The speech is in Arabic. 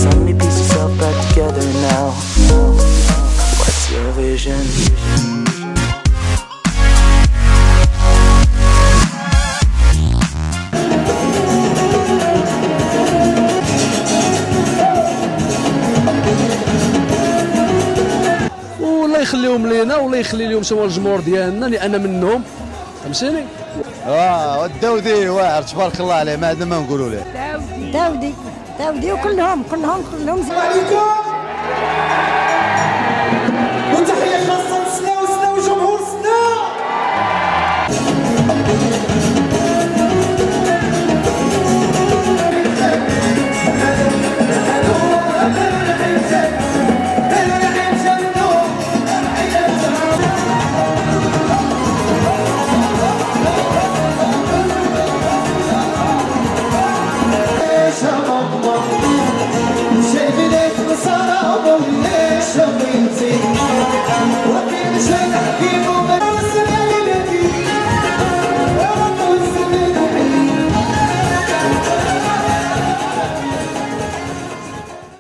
suddenly piece yourself back together now. What's your vision? والله يخليهم لينا والله يخلي لهم سوا الجمهور ديالنا لان منهم فهمتيني. والداودي واعر تبارك الله عليه ما عندنا ما نقولوا له. داودي وكلهم زين.